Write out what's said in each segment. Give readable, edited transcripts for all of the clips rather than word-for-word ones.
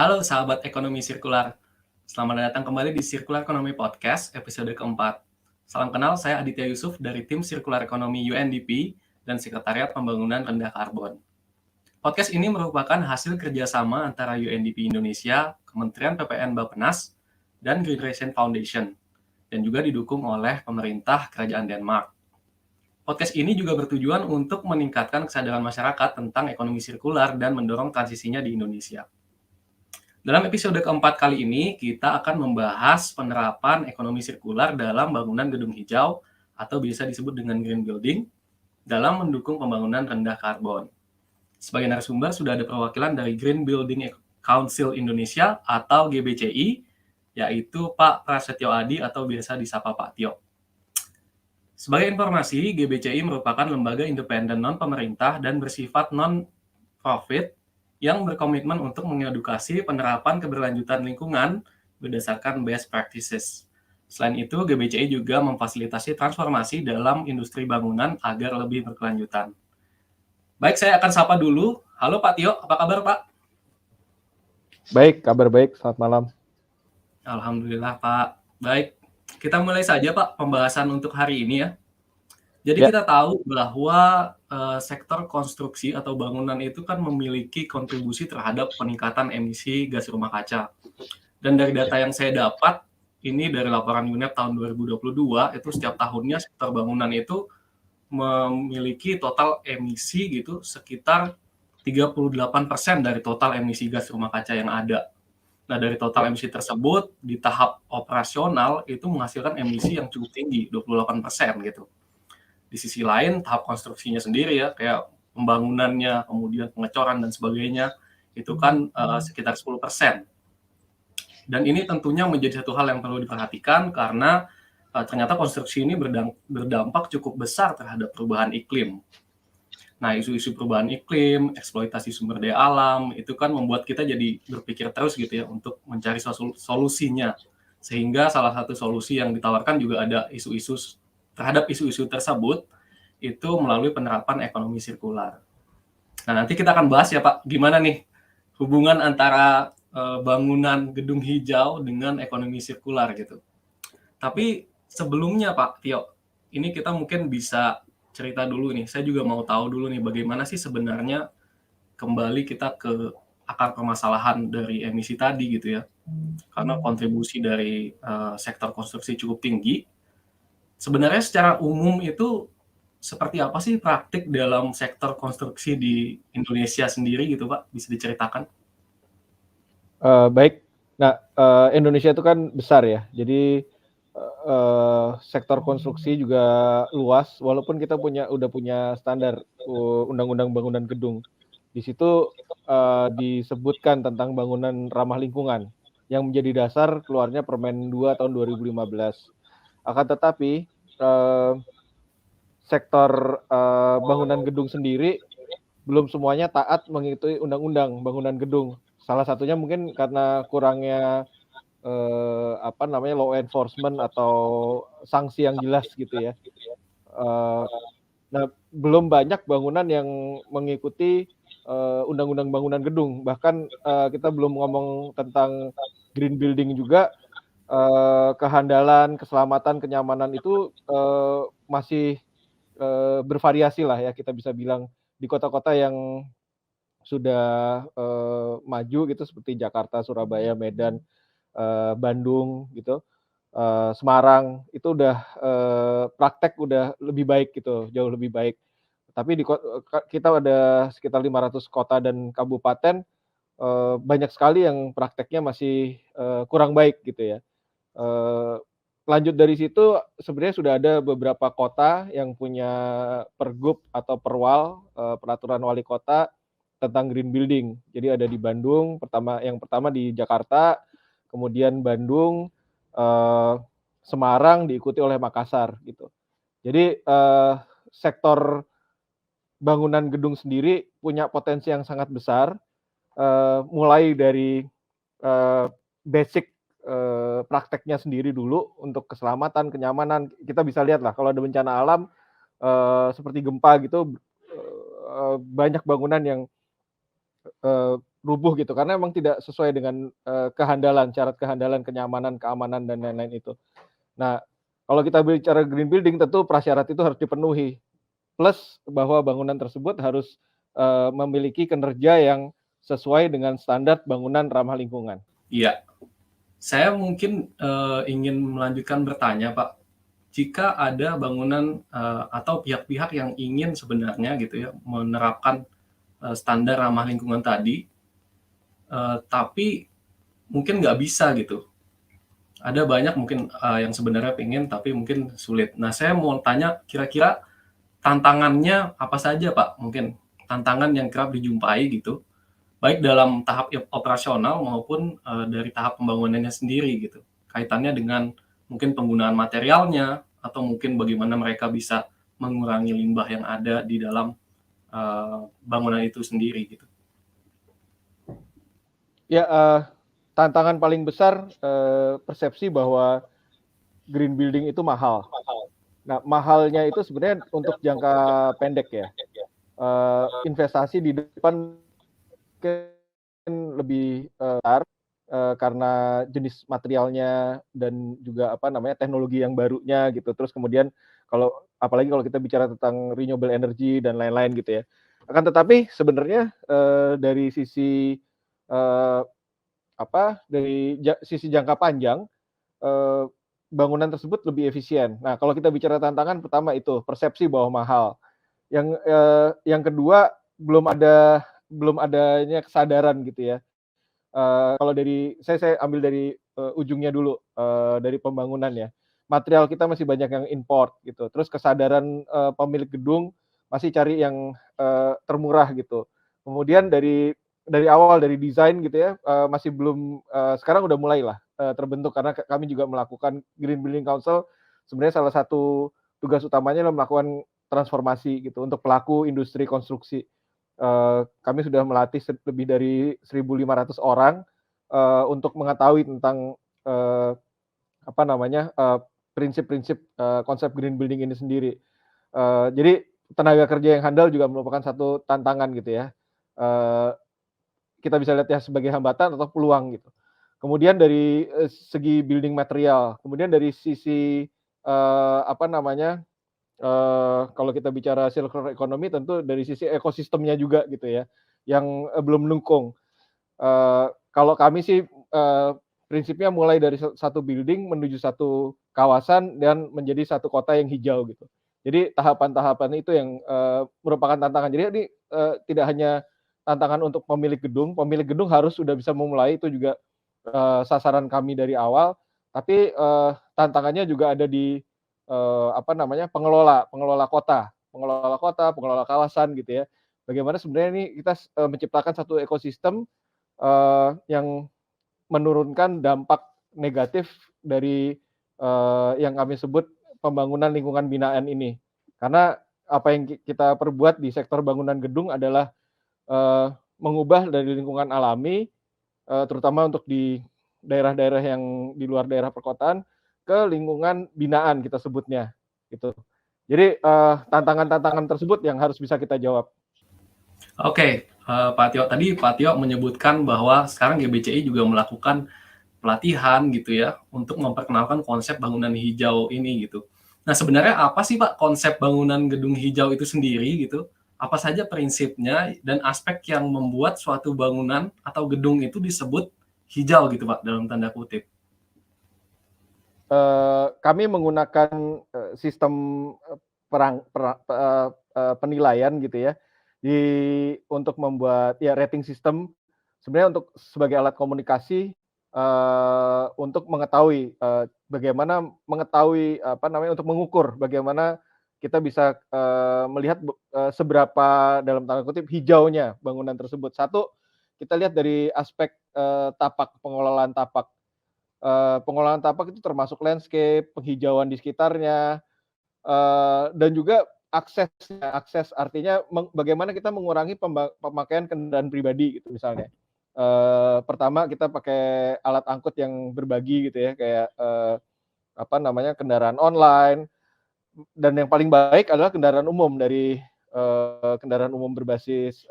Halo sahabat ekonomi sirkular, selamat datang kembali di Circular Economy Podcast episode keempat. Salam kenal, saya Aditya Yusuf dari tim Sirkular Ekonomi UNDP dan Sekretariat Pembangunan Rendah Karbon. Podcast ini merupakan hasil kerjasama antara UNDP Indonesia, Kementerian PPN Bappenas, dan Green Foundation, dan juga didukung oleh pemerintah Kerajaan Denmark. Podcast ini juga bertujuan untuk meningkatkan kesadaran masyarakat tentang ekonomi sirkular dan mendorong transisinya di Indonesia. Dalam episode keempat kali ini, kita akan membahas penerapan ekonomi sirkular dalam bangunan gedung hijau atau biasa disebut dengan green building dalam mendukung pembangunan rendah karbon. Sebagai narasumber sudah ada perwakilan dari Green Building Council Indonesia atau GBCI, yaitu Pak Prasetyo Adi atau biasa disapa Pak Tio. Sebagai informasi, GBCI merupakan lembaga independen non-pemerintah dan bersifat non-profit yang berkomitmen untuk mengedukasi penerapan keberlanjutan lingkungan berdasarkan best practices. Selain itu, GBCI juga memfasilitasi transformasi dalam industri bangunan agar lebih berkelanjutan. Baik, saya akan sapa dulu. Halo Pak Tio, apa kabar Pak? Baik, kabar baik. Selamat malam. Alhamdulillah Pak. Baik, kita mulai saja Pak pembahasan untuk hari ini ya. Jadi kita tahu bahwa sektor konstruksi atau bangunan itu kan memiliki kontribusi terhadap peningkatan emisi gas rumah kaca. Dan dari data yang saya dapat, ini dari laporan UNEP tahun 2022, itu setiap tahunnya sektor bangunan itu memiliki total emisi gitu sekitar 38% dari total emisi gas rumah kaca yang ada. Nah, dari total emisi tersebut, di tahap operasional itu menghasilkan emisi yang cukup tinggi, 28% gitu. Di sisi lain, tahap konstruksinya sendiri ya, kayak pembangunannya, kemudian pengecoran dan sebagainya, itu kan sekitar 10%. Dan ini tentunya menjadi satu hal yang perlu diperhatikan karena ternyata konstruksi ini berdampak cukup besar terhadap perubahan iklim. Nah, isu-isu perubahan iklim, eksploitasi sumber daya alam, itu kan membuat kita jadi berpikir terus gitu ya untuk mencari solusinya. Sehingga salah satu solusi yang ditawarkan juga ada terhadap isu-isu tersebut, itu melalui penerapan ekonomi sirkular. Nah, nanti kita akan bahas ya Pak, gimana nih hubungan antara bangunan gedung hijau dengan ekonomi sirkular gitu. Tapi sebelumnya Pak Tio, ini kita mungkin bisa cerita dulu nih. Saya juga mau tahu dulu nih bagaimana sih sebenarnya kembali kita ke akar permasalahan dari emisi tadi gitu ya. Karena kontribusi dari sektor konstruksi cukup tinggi. Sebenarnya secara umum itu seperti apa sih praktik dalam sektor konstruksi di Indonesia sendiri gitu Pak? Bisa diceritakan? Baik. Nah, Indonesia itu kan besar ya. Jadi sektor konstruksi juga luas. Walaupun kita udah punya standar Undang-Undang Bangunan Gedung. Di situ disebutkan tentang bangunan ramah lingkungan yang menjadi dasar keluarnya Permen 2 tahun 2015. Akan tetapi sektor bangunan gedung sendiri belum semuanya taat mengikuti Undang-Undang Bangunan Gedung. Salah satunya mungkin karena kurangnya law enforcement atau sanksi yang jelas gitu ya. Nah, belum banyak bangunan yang mengikuti Undang-Undang Bangunan Gedung. Bahkan kita belum ngomong tentang green building juga, kehandalan, keselamatan, kenyamanan itu masih bervariasi lah ya, kita bisa bilang di kota-kota yang sudah maju gitu seperti Jakarta, Surabaya, Medan, Bandung gitu, Semarang itu udah praktek udah lebih baik gitu, jauh lebih baik. Tapi kita ada sekitar 500 kota dan kabupaten, banyak sekali yang prakteknya masih kurang baik gitu ya. Lanjut dari situ sebenarnya sudah ada beberapa kota yang punya pergub atau perwal, peraturan wali kota tentang green building. Jadi ada di Bandung, yang pertama di Jakarta, kemudian Bandung, Semarang, diikuti oleh Makassar gitu. Jadi sektor bangunan gedung sendiri punya potensi yang sangat besar, mulai dari basic prakteknya sendiri dulu untuk keselamatan, kenyamanan. Kita bisa lihat lah kalau ada bencana alam seperti gempa gitu, banyak bangunan yang rubuh gitu karena memang tidak sesuai dengan, kehandalan, syarat kehandalan, kenyamanan, keamanan dan lain-lain itu. Nah, kalau kita bicara green building tentu prasyarat itu harus dipenuhi, plus bahwa bangunan tersebut harus, memiliki kinerja yang sesuai dengan standar bangunan ramah lingkungan. Iya. Saya mungkin, ingin melanjutkan bertanya, Pak. Jika ada bangunan, atau pihak-pihak yang ingin sebenarnya gitu ya, menerapkan, standar ramah lingkungan tadi, tapi mungkin nggak bisa gitu. Ada banyak mungkin, yang sebenarnya pengen tapi mungkin sulit. Nah, saya mau tanya kira-kira tantangannya apa saja, Pak? Mungkin tantangan yang kerap dijumpai gitu, baik dalam tahap operasional maupun, dari tahap pembangunannya sendiri gitu. Kaitannya dengan mungkin penggunaan materialnya, atau mungkin bagaimana mereka bisa mengurangi limbah yang ada di dalam, bangunan itu sendiri gitu. Ya, tantangan paling besar, persepsi bahwa green building itu mahal. Nah, mahalnya itu sebenarnya untuk jangka pendek ya, investasi di depan mungkin lebih, besar, karena jenis materialnya dan juga apa namanya, teknologi yang barunya gitu. Terus kemudian apalagi kalau kita bicara tentang renewable energy dan lain-lain gitu ya. Akan tetapi sebenarnya, dari sisi, eee, sisi jangka panjang, eee, bangunan tersebut lebih efisien. Nah, kalau kita bicara tantangan pertama itu persepsi bahwa mahal. Yang kedua belum adanya kesadaran gitu ya. Kalau saya ambil dari, ujungnya dulu, dari pembangunan ya. Material kita masih banyak yang import gitu, terus kesadaran, pemilik gedung masih cari yang, termurah gitu. Kemudian dari awal, dari desain gitu ya, masih belum sekarang udah mulailah, terbentuk karena kami juga melakukan Green Building Council, sebenarnya salah satu tugas utamanya adalah melakukan transformasi gitu untuk pelaku industri konstruksi. Kami sudah melatih lebih dari 1.500 orang, untuk mengetahui tentang, eee, apa namanya, prinsip-prinsip, konsep green building ini sendiri. Jadi tenaga kerja yang handal juga merupakan satu tantangan gitu ya. Eee, kita bisa lihat ya sebagai hambatan atau peluang gitu. Kemudian dari, segi building material, kemudian dari sisi, apa namanya, kalau kita bicara circular economy tentu dari sisi ekosistemnya juga gitu ya, yang, belum mendukung. Kalau kami sih, prinsipnya mulai dari satu building menuju satu kawasan dan menjadi satu kota yang hijau gitu. Jadi tahapan-tahapan itu yang, merupakan tantangan. Jadi ini, tidak hanya tantangan untuk pemilik gedung harus sudah bisa memulai itu juga, sasaran kami dari awal, tapi, tantangannya juga ada di, apa namanya, pengelola kota, pengelola kawasan gitu ya. Bagaimana sebenarnya ini kita menciptakan satu ekosistem, yang menurunkan dampak negatif dari, yang kami sebut pembangunan lingkungan binaan ini. Karena apa yang kita perbuat di sektor bangunan gedung adalah, eee, mengubah dari lingkungan alami, terutama untuk di daerah-daerah yang di luar daerah perkotaan, ke lingkungan binaan kita sebutnya, gitu. Jadi, tantangan-tantangan tersebut yang harus bisa kita jawab. Oke, Pak Tio, tadi Pak Tio menyebutkan bahwa sekarang GBCI juga melakukan pelatihan gitu ya, untuk memperkenalkan konsep bangunan hijau ini gitu. Nah, sebenarnya apa sih Pak konsep bangunan gedung hijau itu sendiri gitu? Apa saja prinsipnya dan aspek yang membuat suatu bangunan atau gedung itu disebut hijau gitu Pak, dalam tanda kutip? Kami menggunakan, sistem, penilaian gitu ya, di untuk membuat ya rating system, sebenarnya untuk sebagai alat komunikasi, untuk mengetahui, bagaimana mengetahui, apa namanya, untuk mengukur bagaimana kita bisa, melihat seberapa dalam tanda kutip "hijaunya" bangunan tersebut. Satu, kita lihat dari aspek, tapak, pengelolaan tapak. Pengelolaan tapak itu termasuk landscape, penghijauan di sekitarnya, dan juga akses artinya bagaimana kita mengurangi pemakaian kendaraan pribadi gitu misalnya. Pertama kita pakai alat angkut yang berbagi gitu ya kayak, apa namanya, kendaraan online, dan yang paling baik adalah kendaraan umum berbasis,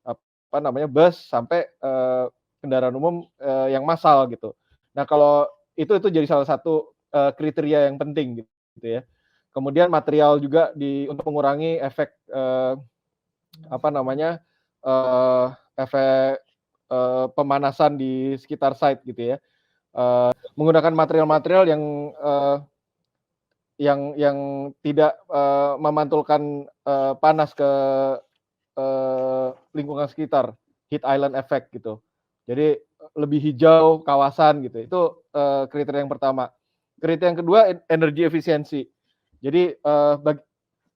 apa bus sampai kendaraan umum yang massal gitu. Nah, kalau itu jadi salah satu kriteria yang penting gitu ya. Kemudian material juga untuk mengurangi efek eee, efek pemanasan di sekitar site gitu ya. Menggunakan material-material yang tidak memantulkan panas ke lingkungan sekitar, heat island effect gitu. Jadi lebih hijau kawasan gitu, itu kriteria yang pertama. Kriteria yang kedua energi efisiensi. Jadi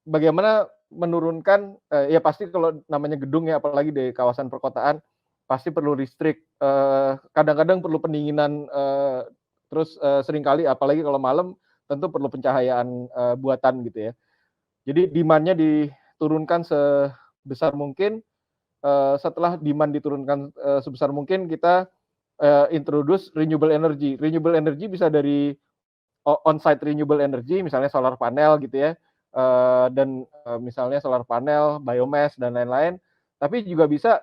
bagaimana menurunkan ya pasti kalau namanya gedung ya apalagi di kawasan perkotaan, pasti perlu listrik, kadang-kadang perlu pendinginan, terus seringkali apalagi kalau malam tentu perlu pencahayaan buatan gitu ya. Jadi demand-nya diturunkan sebesar mungkin, setelah demand diturunkan sebesar mungkin kita introduce renewable energy. Renewable energy bisa dari on-site renewable energy misalnya solar panel gitu ya, dan misalnya solar panel, biomass dan lain-lain. Tapi juga bisa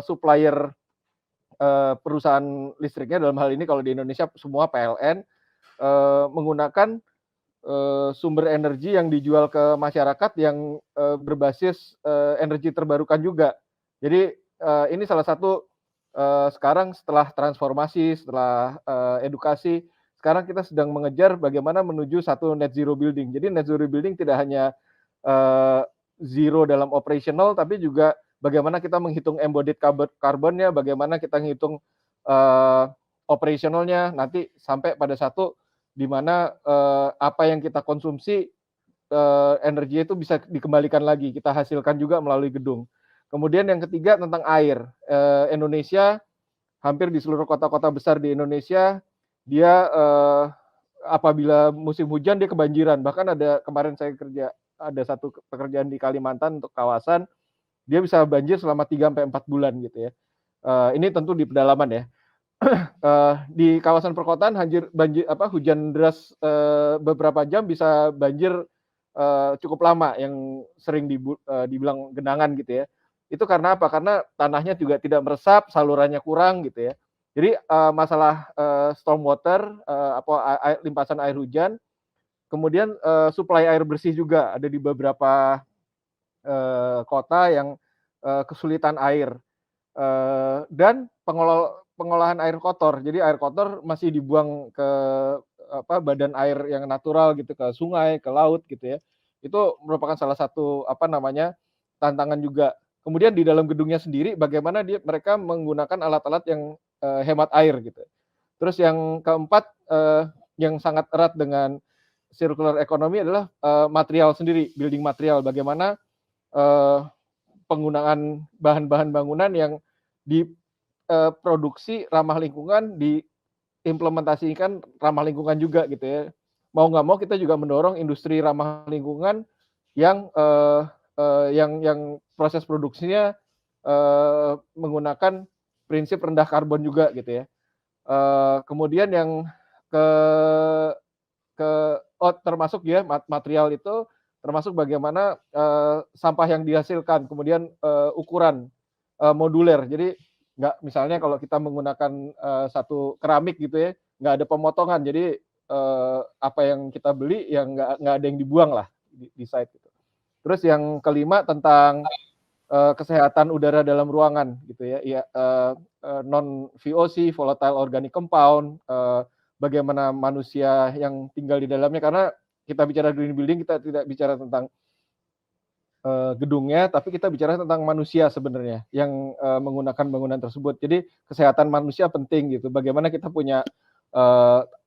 supplier perusahaan listriknya dalam hal ini kalau di Indonesia semua PLN, menggunakan sumber energi yang dijual ke masyarakat yang berbasis energi terbarukan juga. Jadi ini salah satu sekarang setelah transformasi, setelah edukasi, sekarang kita sedang mengejar bagaimana menuju satu net zero building. Jadi net zero building tidak hanya eee, zero dalam operational, tapi juga bagaimana kita menghitung embodied carbon-nya, bagaimana kita menghitung eee, operational-nya, nanti sampai pada satu di mana apa yang kita konsumsi energi itu bisa dikembalikan lagi, kita hasilkan juga melalui gedung. Kemudian yang ketiga tentang air, Indonesia hampir di seluruh kota-kota besar di Indonesia dia apabila musim hujan dia kebanjiran. Bahkan kemarin saya ada satu pekerjaan di Kalimantan untuk kawasan, dia bisa banjir selama 3 sampai 4 bulan gitu ya. Ini tentu di pedalaman ya. Di kawasan perkotaan hujan deras beberapa jam bisa banjir cukup lama yang sering dibilang genangan gitu ya. Itu karena apa? Karena tanahnya juga tidak meresap, salurannya kurang gitu ya. Jadi masalah storm water, limpasan air hujan, kemudian suplai air bersih juga ada di beberapa kota yang kesulitan air. Dan pengolahan air kotor. Jadi air kotor masih dibuang ke badan air yang natural gitu, ke sungai, ke laut gitu ya. Itu merupakan salah satu tantangan juga. Kemudian di dalam gedungnya sendiri bagaimana mereka menggunakan alat-alat yang hemat air gitu. Terus yang keempat yang sangat erat dengan circular economy adalah material sendiri, building material. Bagaimana penggunaan bahan-bahan bangunan yang diproduksi ramah lingkungan, diimplementasikan ramah lingkungan juga gitu ya. Mau nggak mau kita juga mendorong industri ramah lingkungan yang proses produksinya menggunakan prinsip rendah karbon juga gitu ya. Kemudian yang ke ke termasuk ya material itu termasuk bagaimana sampah yang dihasilkan, kemudian ukuran moduler. Jadi nggak misalnya kalau kita menggunakan satu keramik gitu ya, nggak ada pemotongan. Jadi apa yang kita beli yang nggak ada yang dibuang lah di site gitu. Terus yang kelima tentang kesehatan udara dalam ruangan gitu ya, non VOC, volatile organic compound, bagaimana manusia yang tinggal di dalamnya karena kita bicara green building kita tidak bicara tentang gedungnya, tapi kita bicara tentang manusia sebenarnya yang menggunakan bangunan tersebut. Jadi kesehatan manusia penting gitu. Bagaimana kita punya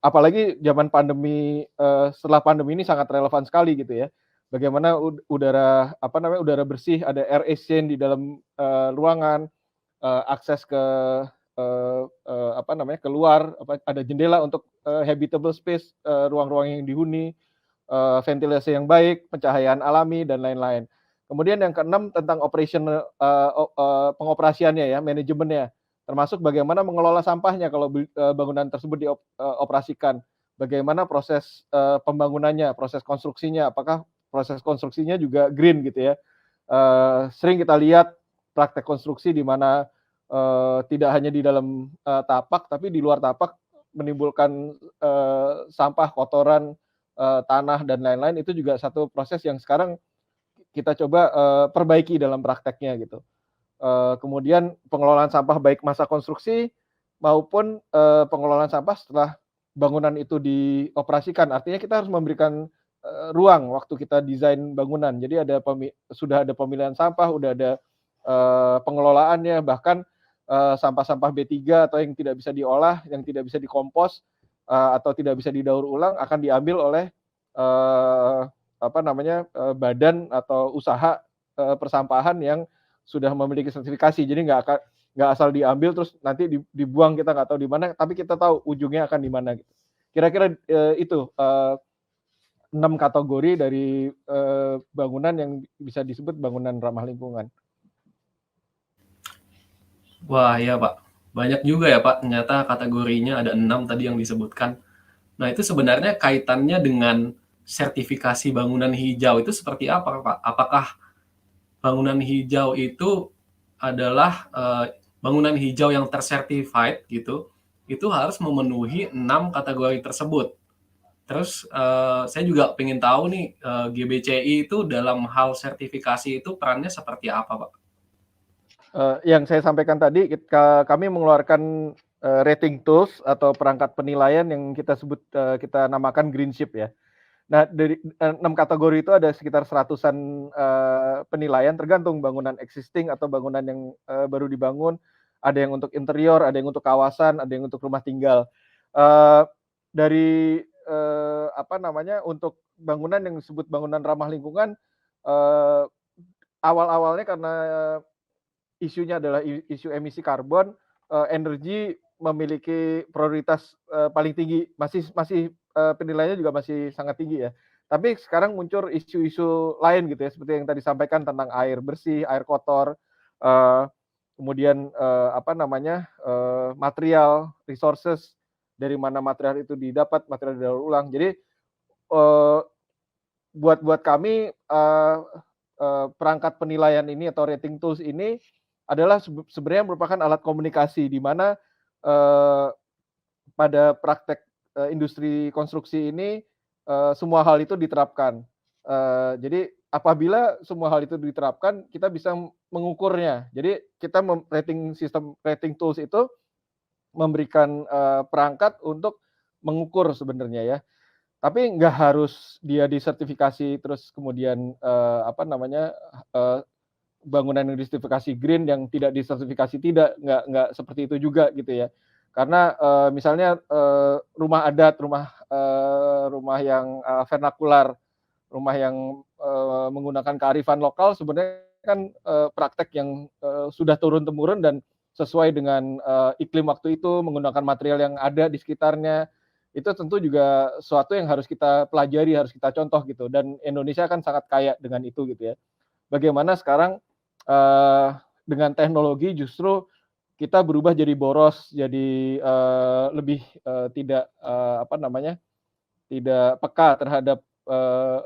apalagi zaman pandemi, setelah pandemi ini sangat relevan sekali gitu ya. Bagaimana udara bersih, ada air exchange di dalam ruangan, akses ke keluar, ada jendela untuk habitable space, ruang-ruang yang dihuni, ventilasi yang baik, pencahayaan alami dan lain-lain. Kemudian yang keenam tentang pengoperasiannya ya, manajemennya, termasuk bagaimana mengelola sampahnya kalau bangunan tersebut dioperasikan. Bagaimana proses pembangunannya, proses konstruksinya, apakah proses konstruksinya juga green gitu ya. Sering kita lihat praktek konstruksi di mana tidak hanya di dalam tapak, tapi di luar tapak menimbulkan sampah, kotoran, tanah dan lain-lain, itu juga satu proses yang sekarang kita coba perbaiki dalam prakteknya gitu. Kemudian pengelolaan sampah baik masa konstruksi maupun pengelolaan sampah setelah bangunan itu dioperasikan. Artinya kita harus memberikan ruang waktu kita desain bangunan. Jadi sudah ada pemilihan sampah, udah ada pengelolaannya, bahkan sampah-sampah B3 atau yang tidak bisa diolah, yang tidak bisa dikompos atau tidak bisa didaur ulang akan diambil oleh badan atau usaha persampahan yang sudah memiliki sertifikasi. Jadi nggak asal diambil terus nanti dibuang, kita nggak tahu di mana, tapi kita tahu ujungnya akan di mana gitu. Kira-kira itu 6 kategori dari bangunan yang bisa disebut bangunan ramah lingkungan. Wah, iya Pak. Banyak juga ya Pak, ternyata kategorinya ada 6 tadi yang disebutkan. Nah, itu sebenarnya kaitannya dengan sertifikasi bangunan hijau itu seperti apa Pak? Apakah bangunan hijau itu adalah bangunan hijau yang tersertified gitu, itu harus memenuhi 6 kategori tersebut. Terus saya juga pengen tahu nih, GBCI itu dalam hal sertifikasi itu perannya seperti apa Pak? Yang saya sampaikan tadi, kami mengeluarkan rating tools atau perangkat penilaian yang kita sebut kita namakan Greenship ya. Nah, dari 6 kategori itu ada sekitar 100-an penilaian, tergantung bangunan existing atau bangunan yang baru dibangun. Ada yang untuk interior, ada yang untuk kawasan, ada yang untuk rumah tinggal. Dari untuk bangunan yang disebut bangunan ramah lingkungan, awal-awalnya karena isunya adalah isu emisi karbon, energi memiliki prioritas paling tinggi, masih penilaiannya juga masih sangat tinggi ya. Tapi sekarang muncul isu-isu lain gitu ya, seperti yang tadi sampaikan tentang air bersih, air kotor, kemudian material, resources, dari mana material itu didapat, material daur ulang. Jadi buat kami perangkat penilaian ini atau rating tools ini adalah sebenarnya merupakan alat komunikasi di mana pada praktek industri konstruksi ini semua hal itu diterapkan. Jadi apabila semua hal itu diterapkan, kita bisa mengukurnya. Jadi kita sistem rating tools itu memberikan perangkat untuk mengukur sebenarnya ya. Tapi nggak harus dia disertifikasi terus kemudian bangunan yang disertifikasi green, yang tidak disertifikasi tidak, nggak seperti itu juga gitu ya. Karena misalnya rumah adat, rumah yang vernakular, rumah yang menggunakan kearifan lokal sebenarnya kan praktek yang sudah turun-temurun dan sesuai dengan iklim waktu itu, menggunakan material yang ada di sekitarnya. Itu tentu juga suatu yang harus kita pelajari, harus kita contoh gitu, dan Indonesia kan sangat kaya dengan itu gitu ya. Bagaimana sekarang dengan teknologi justru kita berubah jadi boros, jadi lebih tidak tidak peka terhadap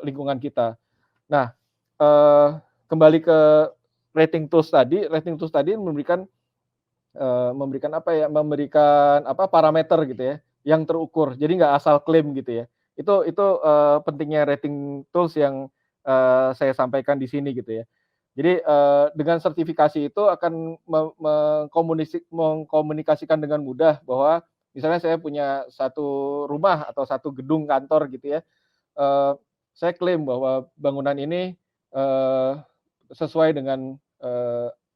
lingkungan kita. Nah, kembali ke rating tools tadi memberikan parameter gitu ya, yang terukur. Jadi nggak asal klaim gitu ya. Itu pentingnya rating tools yang saya sampaikan di sini gitu ya. Jadi dengan sertifikasi itu akan mengkomunikasikan dengan mudah bahwa misalnya saya punya satu rumah atau satu gedung kantor gitu ya, saya klaim bahwa bangunan ini sesuai dengan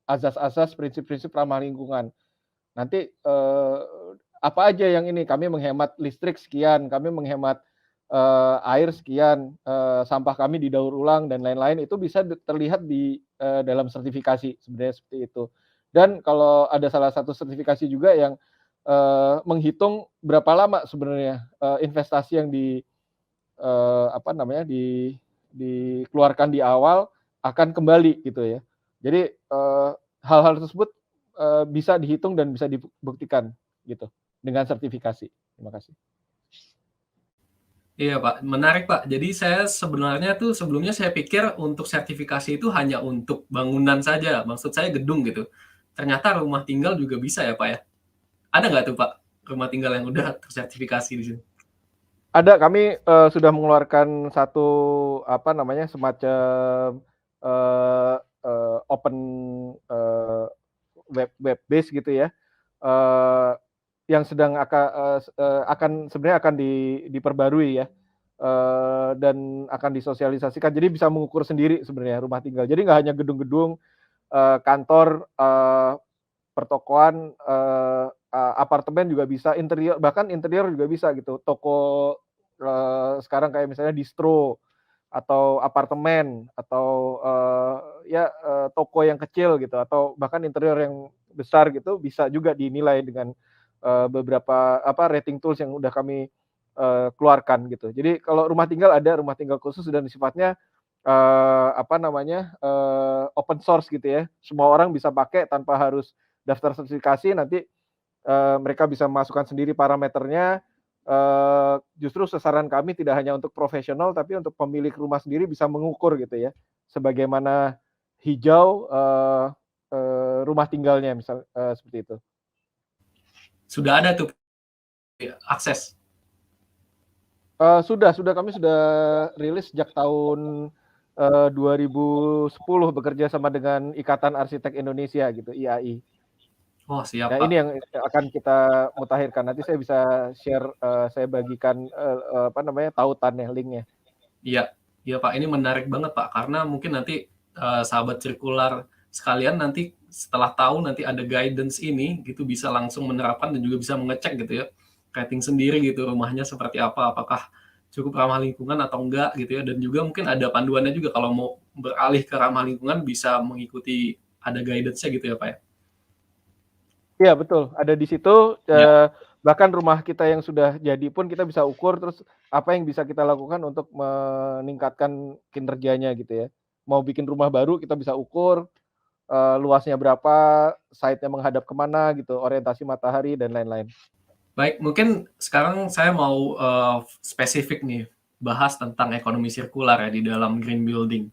azas-azas, prinsip-prinsip ramah lingkungan. Nanti apa aja yang ini, kami menghemat listrik sekian, kami menghemat air sekian, sampah kami didaur ulang dan lain-lain, itu bisa terlihat di dalam sertifikasi sebenarnya seperti itu. Dan kalau ada salah satu sertifikasi juga yang menghitung berapa lama sebenarnya investasi yang dikeluarkan di awal akan kembali gitu ya. Jadi hal-hal tersebut bisa dihitung dan bisa dibuktikan gitu dengan sertifikasi. Terima kasih. Iya, Pak, menarik, Pak. Jadi saya sebenarnya tuh sebelumnya saya pikir untuk sertifikasi itu hanya untuk bangunan saja, maksud saya gedung gitu. Ternyata rumah tinggal juga bisa ya, Pak, ya? Ada nggak tuh, Pak, rumah tinggal yang udah tersertifikasi di sini? Ada, kami, sudah mengeluarkan satu, apa namanya, semacam, eee eee, open, eee, web base gitu ya, eee, yang sedang akan sebenarnya akan diperbarui ya, dan akan disosialisasikan. Jadi bisa mengukur sendiri sebenarnya rumah tinggal. Jadi nggak hanya gedung-gedung, kantor, pertokoan, apartemen juga bisa, bahkan interior juga bisa gitu. Toko, sekarang kayak misalnya distro, atau apartemen, atau, toko yang kecil gitu, atau bahkan interior yang besar gitu, bisa juga dinilai dengan, beberapa rating tools yang udah kami, keluarkan gitu. Jadi kalau rumah tinggal ada rumah tinggal khusus dan sifatnya, open source gitu ya. Semua orang bisa pakai tanpa harus daftar sertifikasi, nanti, mereka bisa masukkan sendiri parameternya, justru sasaran kami tidak hanya untuk profesional, tapi untuk pemilik rumah sendiri bisa mengukur gitu ya, sebagaimana hijau, rumah tinggalnya seperti itu. Sudah ada tuh akses? Sudah kami sudah rilis sejak tahun, 2010 bekerja sama dengan Ikatan Arsitek Indonesia gitu, IAI. Oh, siap, Nah Pak. ini yang akan kita mutakhirkan, nanti saya bisa share, saya bagikan, tautannya, linknya. Iya, iya, Pak, ini menarik banget, Pak, karena mungkin nanti, sahabat sirkular sekalian nanti setelah tahu nanti ada guidance ini gitu bisa langsung menerapkan dan juga bisa mengecek gitu ya, rating sendiri gitu rumahnya seperti apa, apakah cukup ramah lingkungan atau enggak gitu ya, dan juga mungkin ada panduannya juga kalau mau beralih ke ramah lingkungan bisa mengikuti ada guidance-nya gitu ya, Pak, ya? Iya betul, ada di situ, Iya. bahkan rumah kita yang sudah jadi pun kita bisa ukur, terus apa yang bisa kita lakukan untuk meningkatkan kinerjanya gitu ya. Mau bikin rumah baru kita bisa ukur, luasnya berapa, site-nya menghadap ke mana gitu, orientasi matahari dan lain-lain. Baik, mungkin sekarang saya mau, spesifik nih, bahas tentang ekonomi sirkular ya di dalam green building.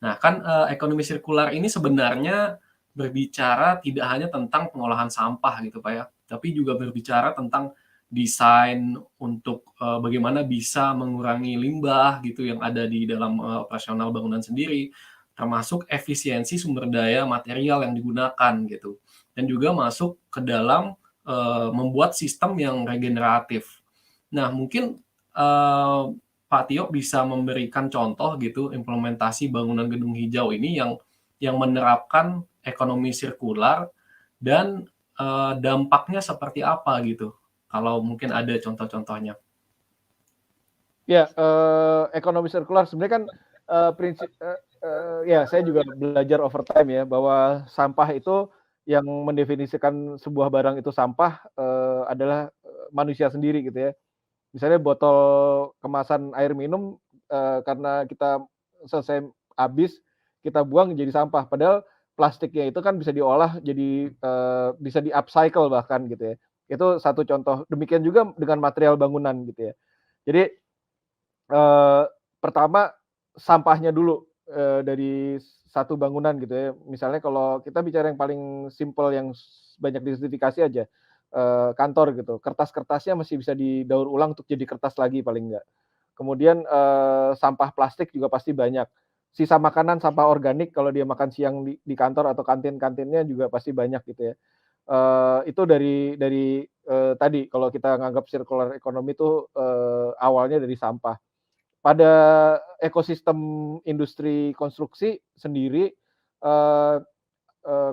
Nah kan, ekonomi sirkular ini sebenarnya berbicara tidak hanya tentang pengolahan sampah gitu, Pak, ya, tapi juga berbicara tentang desain untuk, bagaimana bisa mengurangi limbah gitu yang ada di dalam, operasional bangunan sendiri, termasuk efisiensi sumber daya material yang digunakan gitu, dan juga masuk ke dalam, membuat sistem yang regeneratif. Nah mungkin, Pak Tio bisa memberikan contoh gitu implementasi bangunan gedung hijau ini yang menerapkan ekonomi sirkular dan, dampaknya seperti apa gitu? Kalau mungkin ada contoh-contohnya. Ya, ekonomi sirkular sebenarnya kan, prinsip ya saya juga belajar overtime ya, bahwa sampah itu yang mendefinisikan sebuah barang itu sampah, adalah, manusia sendiri gitu ya. Misalnya botol kemasan air minum, karena kita selesai habis, kita buang jadi sampah. Padahal plastiknya itu kan bisa diolah jadi, bisa di-upcycle bahkan gitu ya. Itu satu contoh. Demikian juga dengan material bangunan gitu ya. Jadi, Eee, pertama sampahnya dulu, dari satu bangunan gitu ya. Misalnya kalau kita bicara yang paling simpel yang banyak disertifikasi aja, kantor gitu, kertas-kertasnya masih bisa didaur ulang untuk jadi kertas lagi paling enggak. Kemudian, sampah plastik juga pasti banyak. Sisa makanan, sampah organik kalau dia makan siang di kantor atau kantin-kantinnya juga pasti banyak gitu ya. Itu dari, tadi kalau kita nganggap circular economy itu, awalnya dari sampah. Pada ekosistem industri konstruksi sendiri, eee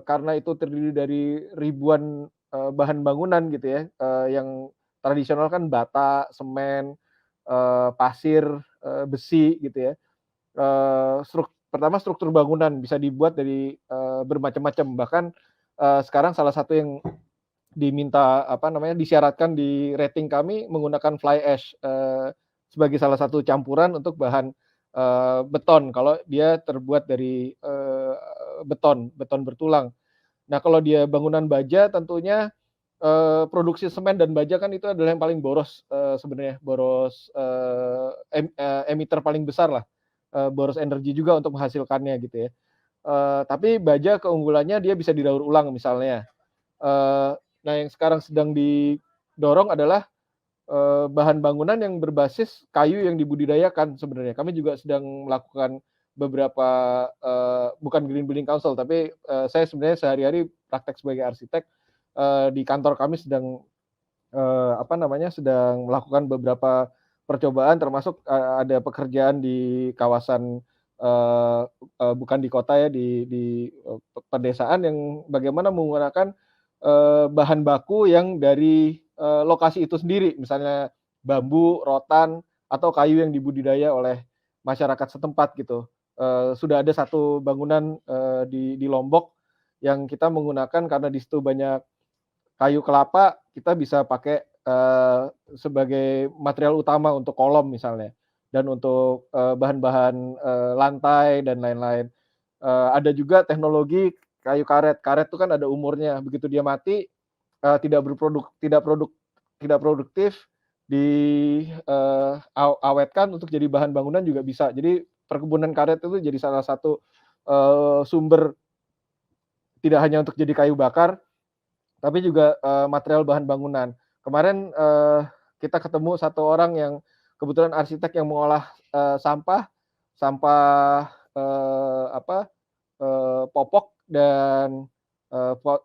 karena itu terdiri dari ribuan, bahan bangunan gitu ya, yang tradisional kan bata, semen, pasir, besi gitu ya. Pertama struktur bangunan bisa dibuat dari, bermacam-macam, bahkan, sekarang salah satu yang diminta, disyaratkan di rating kami menggunakan fly ash, sebagai salah satu campuran untuk bahan, beton kalau dia terbuat dari, beton bertulang. Nah kalau dia bangunan baja tentunya, produksi semen dan baja kan itu adalah yang paling boros, sebenarnya, boros, emitter paling besar lah, boros energi juga untuk menghasilkannya gitu ya. Tapi baja keunggulannya dia bisa didaur ulang misalnya. Nah yang sekarang sedang didorong adalah, bahan bangunan yang berbasis kayu yang dibudidayakan sebenarnya. Kami juga sedang melakukan beberapa, bukan green building council, tapi, saya sebenarnya sehari-hari praktek sebagai arsitek, di kantor kami sedang, apa namanya, sedang melakukan beberapa percobaan termasuk, ada pekerjaan di kawasan, eee bukan di kota ya, di pedesaan yang bagaimana menggunakan, bahan baku yang dari, lokasi itu sendiri, misalnya bambu, rotan, atau kayu yang dibudidaya oleh masyarakat setempat gitu. Sudah ada satu bangunan, di Lombok yang kita menggunakan karena di situ banyak kayu kelapa, kita bisa pakai, sebagai material utama untuk kolom misalnya, dan untuk, bahan-bahan, lantai dan lain-lain. Ada juga teknologi kayu karet. Karet itu kan ada umurnya, begitu dia mati, tidak produktif, awetkan untuk jadi bahan bangunan juga bisa. Jadi perkebunan karet itu jadi salah satu, sumber tidak hanya untuk jadi kayu bakar, tapi juga, material bahan bangunan. Kemarin, kita ketemu satu orang yang kebetulan arsitek yang mengolah, sampah sampah, popok dan,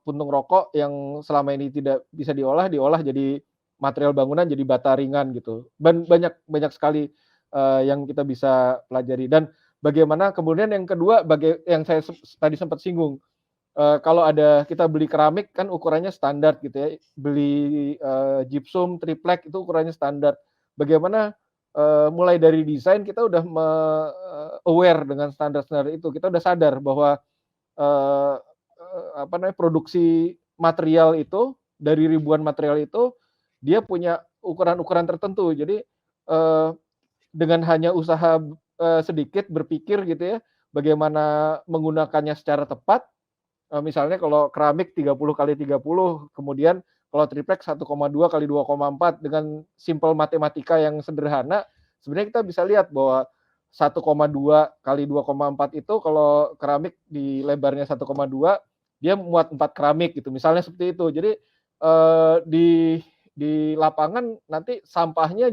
puntung rokok yang selama ini tidak bisa diolah, diolah jadi material bangunan, jadi bata ringan gitu. Banyak banyak sekali, yang kita bisa pelajari dan bagaimana kemudian yang kedua yang saya tadi sempat singgung, kalau ada kita beli keramik kan ukurannya standar gitu ya, beli, gypsum, triplek itu ukurannya standar. Bagaimana, mulai dari desain kita udah aware dengan standar-standar itu, kita udah sadar bahwa, eee apa namanya, produksi material itu, dari ribuan material itu, dia punya ukuran-ukuran tertentu. Jadi, eee, dengan hanya usaha, sedikit berpikir gitu ya, bagaimana menggunakannya secara tepat. Misalnya kalau keramik 30 kali 30, kemudian kalau triplek 1,2 kali 2,4 dengan simpel matematika yang sederhana, sebenarnya kita bisa lihat bahwa 1,2 kali 2,4 itu kalau keramik di lebarnya 1,2, dia muat 4 keramik gitu, misalnya seperti itu. Jadi, di lapangan nanti sampahnya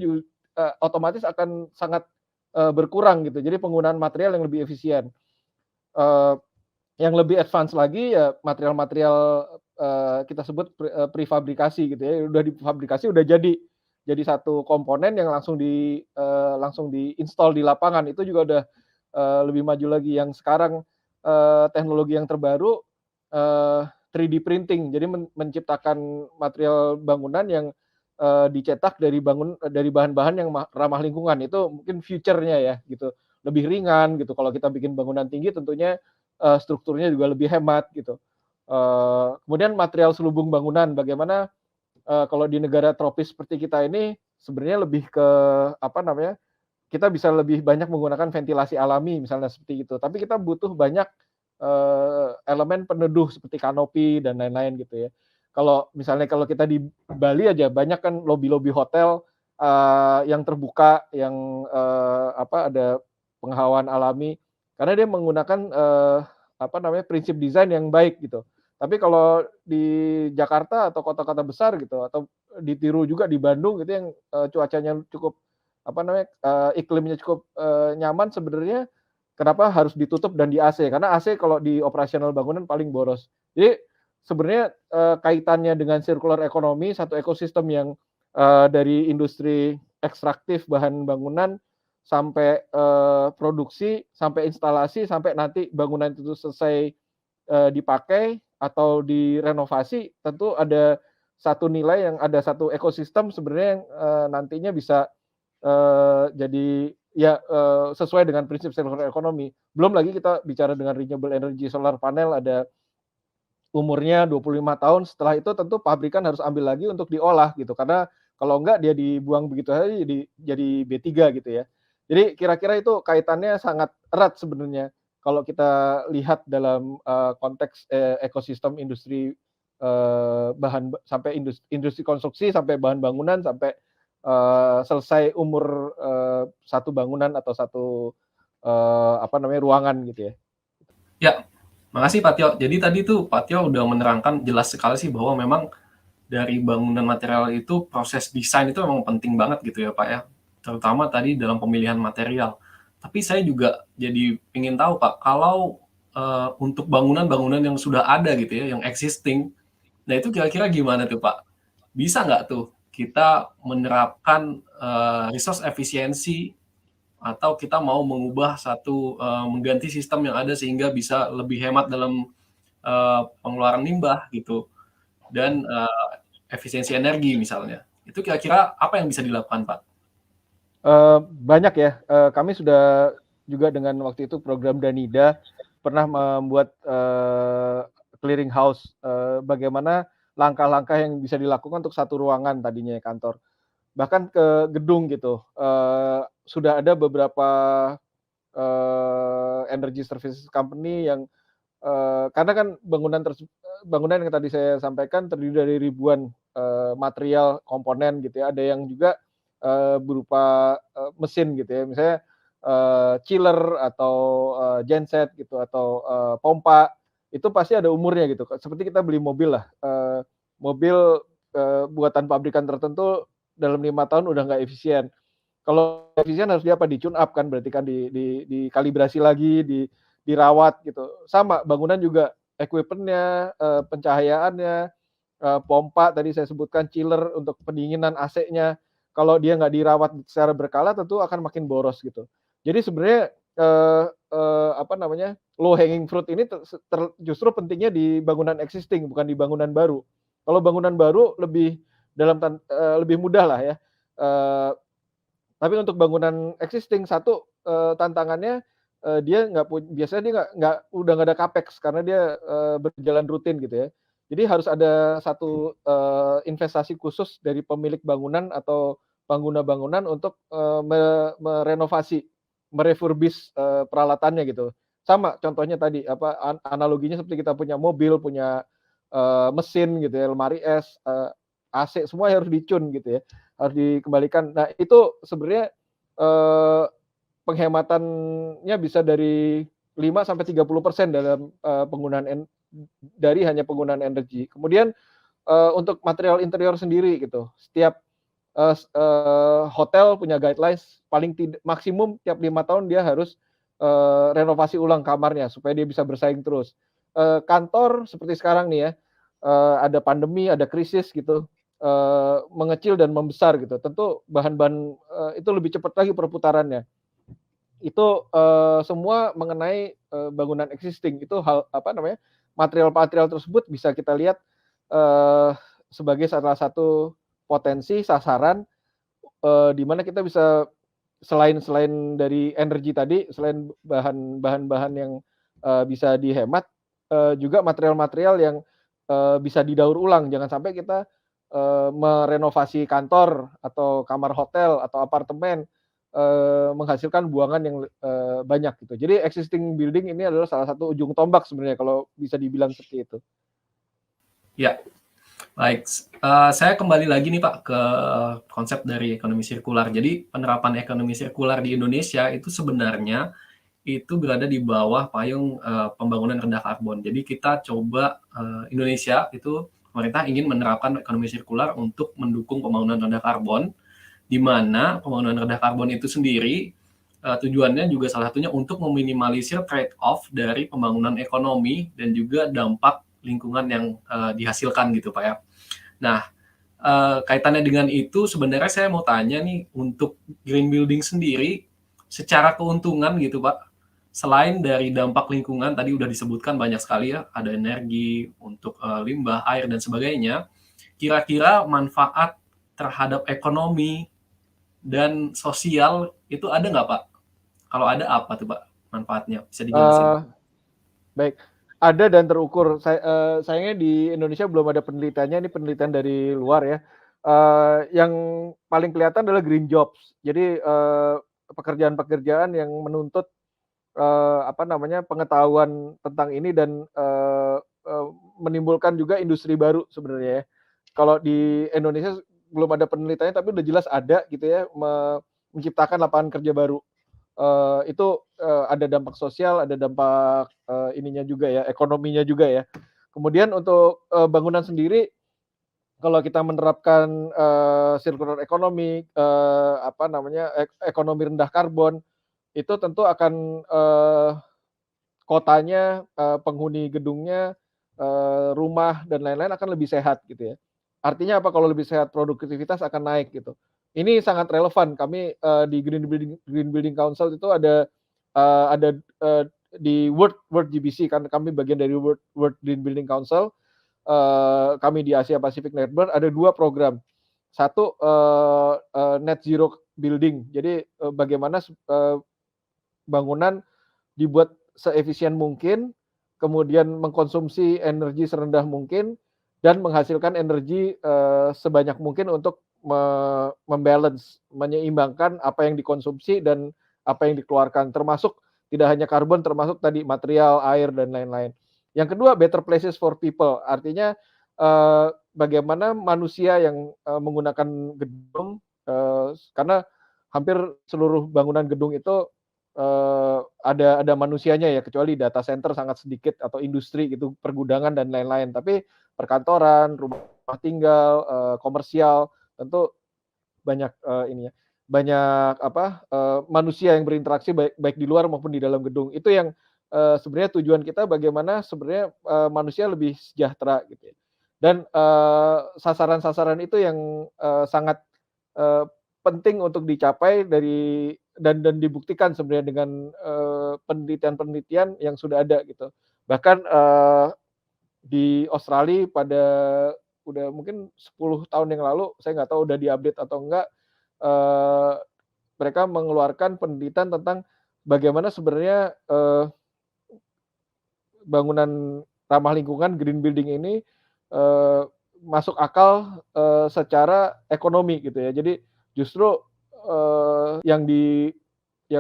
otomatis akan sangat, berkurang gitu, jadi penggunaan material yang lebih efisien. Eee yang lebih advance lagi ya material-material, kita sebut prefabrikasi gitu ya, udah difabrikasi udah jadi satu komponen yang langsung di-install di lapangan, itu juga udah, lebih maju lagi. Yang sekarang, teknologi yang terbaru, 3D printing. Jadi menciptakan material bangunan yang, dicetak dari bahan-bahan yang ramah lingkungan, itu mungkin future-nya ya gitu. Lebih ringan gitu, kalau kita bikin bangunan tinggi tentunya strukturnya juga lebih hemat gitu. Kemudian material selubung bangunan, bagaimana, kalau di negara tropis seperti kita ini sebenarnya lebih ke apa namanya, kita bisa lebih banyak menggunakan ventilasi alami misalnya seperti itu. Tapi kita butuh banyak, elemen peneduh seperti kanopi dan lain-lain gitu ya. Kalau kita di Bali aja banyak kan lobi-lobi hotel, yang terbuka yang, ada penghawaan alami, karena dia menggunakan, prinsip desain yang baik gitu. Tapi kalau di Jakarta atau kota-kota besar gitu, atau ditiru juga di Bandung gitu yang, cuacanya cukup iklimnya cukup, nyaman sebenarnya, kenapa harus ditutup dan di AC? Karena AC kalau di operasional bangunan paling boros. Jadi sebenarnya, kaitannya dengan circular economy, satu ekosistem yang, dari industri ekstraktif bahan bangunan sampai, produksi, sampai instalasi, sampai nanti bangunan itu selesai, dipakai atau direnovasi, tentu ada satu ekosistem sebenarnya yang, nantinya bisa, jadi ya, sesuai dengan prinsip circular economy. Belum lagi kita bicara dengan renewable energy, solar panel ada umurnya 25 tahun, setelah itu tentu pabrikan harus ambil lagi untuk diolah gitu, karena kalau enggak dia dibuang begitu aja jadi B3 gitu ya. Jadi kira-kira itu kaitannya sangat erat sebenarnya kalau kita lihat dalam, konteks, ekosistem industri, sampai industri konstruksi, sampai bahan bangunan, sampai selesai umur satu bangunan atau satu ruangan gitu ya. Ya, makasih Pak Tio. Jadi tadi tuh Pak Tio udah menerangkan jelas sekali sih bahwa memang dari bangunan material itu proses desain itu memang penting banget gitu ya Pak ya. Terutama tadi dalam pemilihan material. Tapi saya juga jadi ingin tahu Pak, kalau untuk bangunan-bangunan yang sudah ada gitu ya, yang existing, nah itu kira-kira gimana tuh Pak? Bisa nggak tuh kita menerapkan resource efisiensi atau kita mau mengubah mengganti sistem yang ada sehingga bisa lebih hemat dalam pengeluaran limbah gitu dan efisiensi energi misalnya. Itu kira-kira apa yang bisa dilakukan, Pak? Banyak ya, kami sudah juga dengan waktu itu program Danida pernah membuat clearing house, bagaimana langkah-langkah yang bisa dilakukan untuk satu ruangan tadinya kantor. Bahkan ke gedung gitu, sudah ada beberapa energy services company yang karena kan bangunan yang tadi saya sampaikan terdiri dari ribuan material komponen gitu ya. Ada yang juga berupa mesin gitu ya. Misalnya chiller atau genset gitu atau pompa itu pasti ada umurnya gitu. Seperti kita beli mobil lah, mobil buatan pabrikan tertentu dalam 5 tahun udah nggak efisien. Kalau efisien harus apa? Di-tune up kan, berarti kan dikalibrasi lagi, dirawat gitu. Sama bangunan juga equipment-nya, pencahayaannya, pompa tadi saya sebutkan, chiller untuk pendinginan AC-nya, kalau dia nggak dirawat secara berkala tentu akan makin boros gitu. Jadi sebenarnya, eee eee, low hanging fruit ini justru pentingnya di bangunan existing bukan di bangunan baru. Kalau bangunan baru lebih mudah lah ya, eee tapi untuk bangunan existing satu, tantangannya, dia biasanya dia udah nggak ada capex karena dia, berjalan rutin gitu ya. Jadi harus ada satu, investasi khusus dari pemilik bangunan atau pengguna bangunan untuk, merenovasi, peralatannya gitu. Sama contohnya tadi analoginya seperti kita punya mobil, punya, mesin gitu ya, lemari es, AC semua harus di-tune gitu ya. Harus dikembalikan. Nah, itu sebenarnya, eee, penghematannya bisa dari 5-30% dalam, dari hanya penggunaan energi. Kemudian, untuk material interior sendiri gitu, setiap, hotel punya guidelines maksimum tiap 5 tahun dia harus, renovasi ulang kamarnya supaya dia bisa bersaing terus. Kantor seperti sekarang nih ya, ada pandemi, ada krisis gitu, mengecil dan membesar gitu. Tentu bahan-bahan, itu lebih cepat lagi perputarannya. Itu, semua mengenai, bangunan existing. Itu material-material tersebut bisa kita lihat, eee, sebagai salah satu potensi sasaran, di mana kita bisa selain dari energi tadi, selain bahan-bahan yang, bisa dihemat, juga material-material yang, bisa didaur ulang. Jangan sampai kita, merenovasi kantor atau kamar hotel atau apartemen, menghasilkan buangan yang, banyak gitu. Jadi existing building ini adalah salah satu ujung tombak sebenarnya kalau bisa dibilang seperti itu. Ya, baik. Saya kembali lagi nih Pak ke konsep dari ekonomi sirkular. Jadi penerapan ekonomi sirkular di Indonesia itu sebenarnya itu berada di bawah payung pembangunan rendah karbon. Jadi kita coba Indonesia itu pemerintah ingin menerapkan ekonomi sirkular untuk mendukung pembangunan rendah karbon, di mana pembangunan rendah karbon itu sendiri tujuannya juga salah satunya untuk meminimalisir trade off dari pembangunan ekonomi dan juga dampak lingkungan yang dihasilkan gitu Pak ya. Nah, kaitannya dengan itu sebenarnya saya mau tanya nih, untuk green building sendiri secara keuntungan gitu Pak, selain dari dampak lingkungan tadi udah disebutkan banyak sekali ya, ada energi untuk limbah, air dan sebagainya. Kira-kira manfaat terhadap ekonomi dan sosial itu ada nggak Pak? Kalau ada apa tuh Pak manfaatnya? Bisa dijelasin? Eee, Baik, ada dan terukur. Sayangnya di Indonesia belum ada penelitiannya, ini penelitian dari luar ya. Yang paling kelihatan adalah green jobs. Jadi, pekerjaan-pekerjaan yang menuntut, pengetahuan tentang ini dan, menimbulkan juga industri baru sebenarnya ya. Kalau di Indonesia belum ada penelitiannya, tapi udah jelas ada gitu ya, menciptakan lapangan kerja baru. Itu ada dampak sosial, ada dampak ininya juga ya, ekonominya juga ya. Kemudian untuk bangunan sendiri, kalau kita menerapkan circular economy, apa namanya, ekonomi rendah karbon, itu tentu akan kotanya, penghuni gedungnya, rumah dan lain-lain akan lebih sehat gitu ya. Artinya apa, kalau lebih sehat produktivitas akan naik gitu. Ini sangat relevan, kami di Green Building Council itu ada di World GBC, kan kami bagian dari World Green Building Council. Kami di Asia Pacific Network ada 2 program. Satu, net zero building. Jadi bagaimana bangunan dibuat seefisien mungkin, kemudian mengkonsumsi energi serendah mungkin, dan menghasilkan energi sebanyak mungkin untuk membalance, menyeimbangkan apa yang dikonsumsi dan apa yang dikeluarkan, termasuk tidak hanya karbon, termasuk tadi material, air, dan lain-lain. Yang kedua, better places for people, artinya bagaimana manusia yang menggunakan gedung, karena hampir seluruh bangunan gedung itu ada manusianya ya, kecuali data center sangat sedikit atau industri gitu, pergudangan dan lain-lain. Tapi perkantoran, rumah tinggal, komersial, tentu banyak ininya, banyak apa, manusia yang berinteraksi baik baik di luar maupun di dalam gedung. Itu yang sebenarnya tujuan kita bagaimana sebenarnya manusia lebih sejahtera gitu ya. Dan sasaran-sasaran itu yang sangat eee, penting untuk dicapai dan dibuktikan sebenarnya dengan penelitian-penelitian yang sudah ada gitu. Bahkan di Australia pada udah mungkin 10 tahun yang lalu, saya nggak tahu udah di-update atau enggak, eee, mereka mengeluarkan penelitian tentang bagaimana sebenarnya bangunan ramah lingkungan, green building ini eee, masuk akal secara ekonomi gitu ya. Jadi justru yang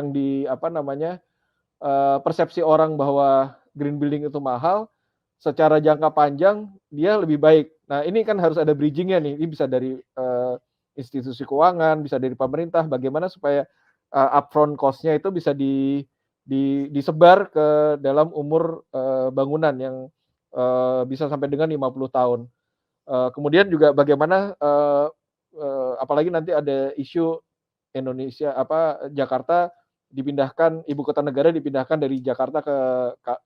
di apa namanya, persepsi orang bahwa green building itu mahal, secara jangka panjang dia lebih baik. Nah, ini kan harus ada bridging-nya nih, ini bisa dari institusi keuangan, bisa dari pemerintah, bagaimana supaya upfront cost-nya itu bisa disebar ke dalam umur bangunan yang bisa sampai dengan 50 tahun. Kemudian juga bagaimana apalagi nanti ada isu Indonesia Jakarta dipindahkan, ibu kota negara dipindahkan dari Jakarta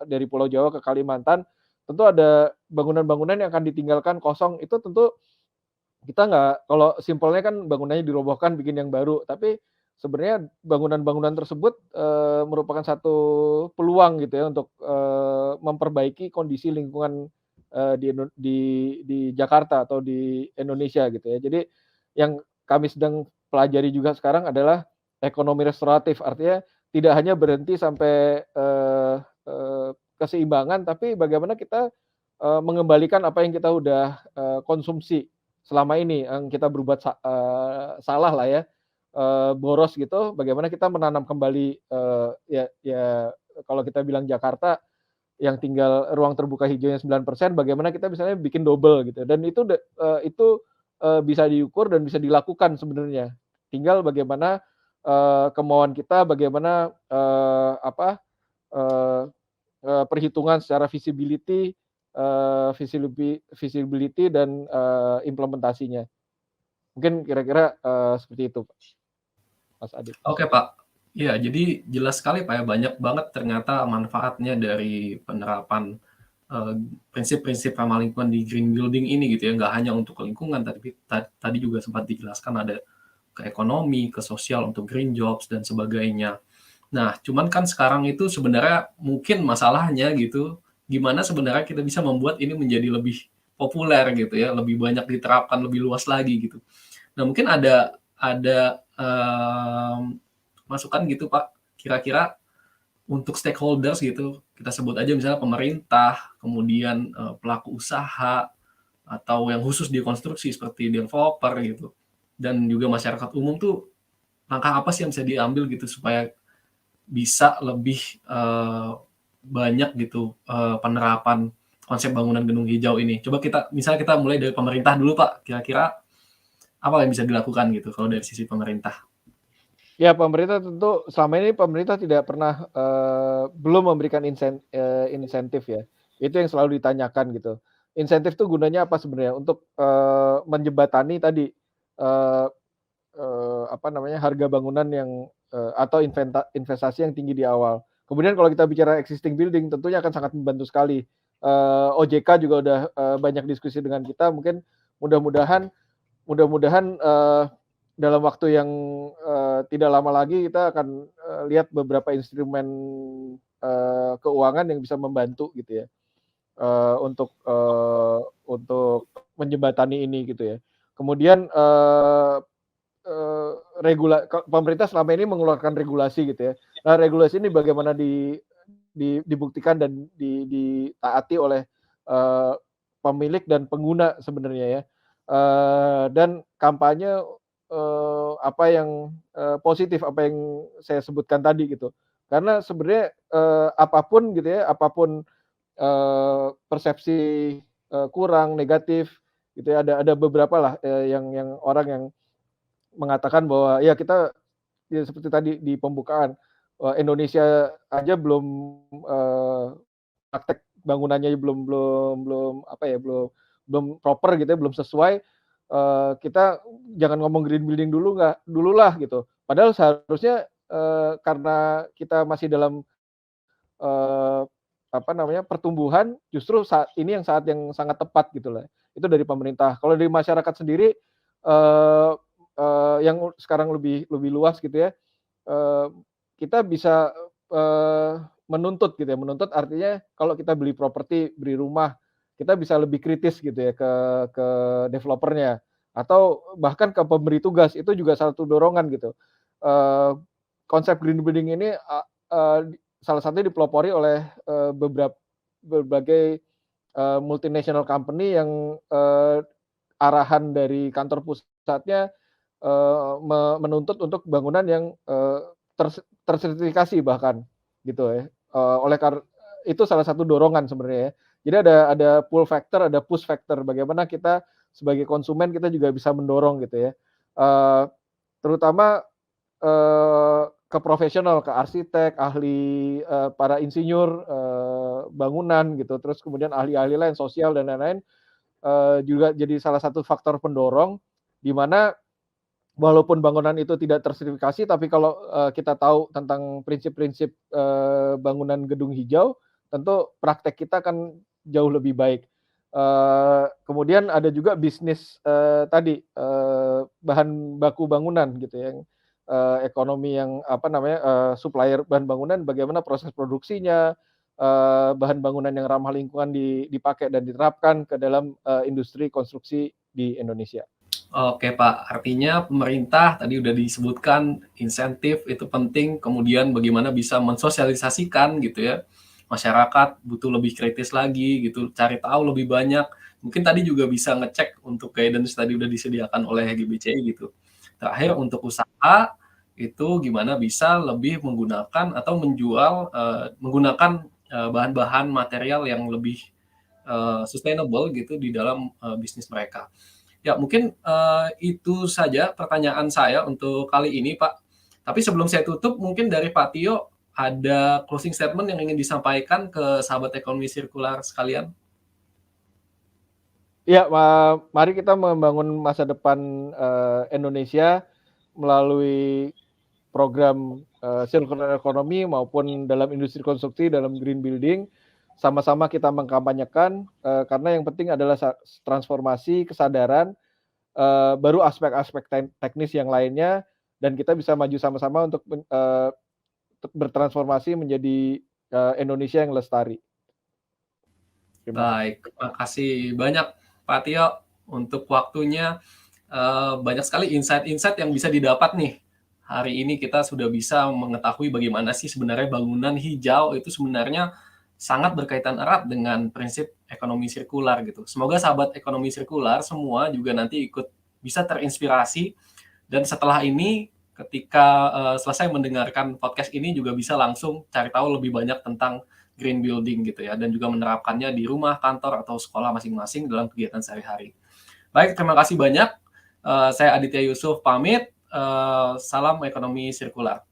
dari Pulau Jawa ke Kalimantan, tentu ada bangunan-bangunan yang akan ditinggalkan kosong, itu tentu kita nggak, kalau simpelnya kan bangunannya dirobohkan bikin yang baru, tapi sebenarnya bangunan-bangunan tersebut merupakan satu peluang gitu ya untuk memperbaiki kondisi lingkungan di Jakarta atau di Indonesia gitu ya. Jadi yang kami sedang pelajari juga sekarang adalah ekonomi restoratif, artinya tidak hanya berhenti sampai eee, keseimbangan, tapi bagaimana kita mengembalikan apa yang kita udah konsumsi selama ini, yang kita berbuat salah lah ya, boros gitu, bagaimana kita menanam kembali, ya kalau kita bilang Jakarta yang tinggal ruang terbuka hijaunya 9%, bagaimana kita misalnya bikin double gitu, dan itu bisa diukur dan bisa dilakukan sebenarnya. Tinggal bagaimana kemauan kita, bagaimana eee perhitungan secara visibility dan implementasinya. Mungkin kira-kira seperti itu, Mas Adit. Oke, Pak. Iya, jadi jelas sekali, Pak, ya, banyak banget ternyata manfaatnya dari penerapan, eee, prinsip-prinsip ramah lingkungan di green building ini gitu ya, nggak hanya untuk lingkungan, tapi tadi juga sempat dijelaskan ada ke ekonomi, ke sosial untuk green jobs dan sebagainya. Nah, cuman kan sekarang itu sebenarnya mungkin masalahnya gitu, gimana sebenarnya kita bisa membuat ini menjadi lebih populer gitu ya, lebih banyak diterapkan lebih luas lagi gitu. Nah, mungkin ada masukan gitu, Pak, kira-kira untuk stakeholders gitu, kita sebut aja misalnya pemerintah, kemudian pelaku usaha, atau yang khusus di konstruksi seperti developer gitu, dan juga masyarakat umum tuh langkah apa sih yang bisa diambil gitu supaya bisa lebih banyak gitu penerapan konsep bangunan gedung hijau ini? Coba misalnya kita mulai dari pemerintah dulu Pak, kira-kira apa yang bisa dilakukan gitu kalau dari sisi pemerintah? Ya, pemerintah tentu selama ini pemerintah tidak pernah, belum memberikan insentif ya. Itu yang selalu ditanyakan gitu. Insentif tuh gunanya apa sebenarnya? Untuk, menjembatani tadi, eee apa namanya, harga bangunan yang, atau investasi yang tinggi di awal. Kemudian kalau kita bicara existing building tentunya akan sangat membantu sekali. OJK juga udah, banyak diskusi dengan kita, mungkin mudah-mudahan mudah-mudahan, dalam waktu yang, tidak lama lagi kita akan, lihat beberapa instrumen, keuangan yang bisa membantu gitu ya, untuk menjembatani ini gitu ya. Kemudian, Eee, pemerintah selama ini mengeluarkan regulasi gitu ya. Nah, regulasi ini bagaimana dibuktikan dan ditaati oleh, eee, pemilik dan pengguna sebenarnya ya. Dan kampanye, apa yang, positif, apa yang saya sebutkan tadi gitu. Karena sebenarnya, apa gitu ya, apapun persepsi, kurang, negatif gitu ya, ada beberapa lah, yang orang yang mengatakan bahwa ya kita ya seperti tadi di pembukaan, Indonesia aja belum, eee, praktek bangunannya belum belum belum apa ya, belum belum proper gitu ya, belum sesuai, kita jangan ngomong green building dululah gitu. Padahal seharusnya, karena kita masih dalam, eee, apa namanya, pertumbuhan, justru saat yang sangat tepat gitu lah. Itu dari pemerintah. Kalau dari masyarakat sendiri, eee yang sekarang lebih lebih luas gitu ya, eee, kita bisa, menuntut gitu ya, menuntut artinya kalau kita beli properti, beli rumah, kita bisa lebih kritis gitu ya ke developer-nya, atau bahkan ke pemberi tugas, itu juga salah satu dorongan gitu. Eee, Konsep green building ini, salah satunya dipelopori oleh, berbagai, multinational company yang, arahan dari kantor pusatnya, menuntut untuk bangunan yang, tersertifikasi bahkan, gitu ya. Oleh itu salah satu dorongan sebenarnya ya. Jadi ada pull factor, ada push factor, bagaimana kita sebagai konsumen kita juga bisa mendorong gitu ya. Eee, Terutama, ke profesional, ke arsitek, ahli, para insinyur, bangunan gitu, terus kemudian ahli-ahli lain, sosial dan lain-lain, juga jadi salah satu faktor pendorong, di mana walaupun bangunan itu tidak tersertifikasi, tapi kalau, kita tahu tentang prinsip-prinsip, bangunan gedung hijau, tentu praktek kita akan jauh lebih baik. Kemudian ada juga bisnis, tadi, bahan baku bangunan gitu yang, ekonomi yang apa namanya, supplier bahan bangunan, bagaimana proses produksinya, bahan bangunan yang ramah lingkungan dipakai dan diterapkan ke dalam, industri konstruksi di Indonesia. Oke Pak, artinya pemerintah tadi udah disebutkan insentif itu penting, kemudian bagaimana bisa mensosialisasikan gitu ya, masyarakat butuh lebih kritis lagi gitu, cari tahu lebih banyak. Mungkin tadi juga bisa ngecek untuk guidance tadi udah disediakan oleh GBCI gitu. Terakhir untuk usaha, itu gimana bisa lebih menggunakan atau menjual, menggunakan, bahan-bahan material yang lebih, sustainable gitu di dalam, bisnis mereka. Ya mungkin, itu saja pertanyaan saya untuk kali ini, Pak. Tapi sebelum saya tutup, mungkin dari Pak Tio ada closing statement yang ingin disampaikan ke sahabat ekonomi sirkular sekalian? Iya, mari kita membangun masa depan, Indonesia melalui program, circular economy maupun dalam industri konstruksi, dalam green building. Sama-sama kita mengkampanyekan, karena yang penting adalah transformasi, kesadaran, baru aspek-aspek teknis yang lainnya, dan kita bisa maju sama-sama untuk bertransformasi menjadi, Indonesia yang lestari. Terima kasih. Baik, terima kasih banyak Pak Tio untuk waktunya. Banyak sekali insight-insight yang bisa didapat nih. Hari ini kita sudah bisa mengetahui bagaimana sih sebenarnya bangunan hijau itu sebenarnya sangat berkaitan erat dengan prinsip ekonomi sirkular gitu. Semoga sahabat ekonomi sirkular semua juga nanti ikut bisa terinspirasi dan setelah ini ketika selesai mendengarkan podcast ini juga bisa langsung cari tahu lebih banyak tentang green building gitu ya, dan juga menerapkannya di rumah, kantor, atau sekolah masing-masing dalam kegiatan sehari-hari. Baik, terima kasih banyak. Saya Aditya Yusuf pamit. Salam ekonomi sirkular.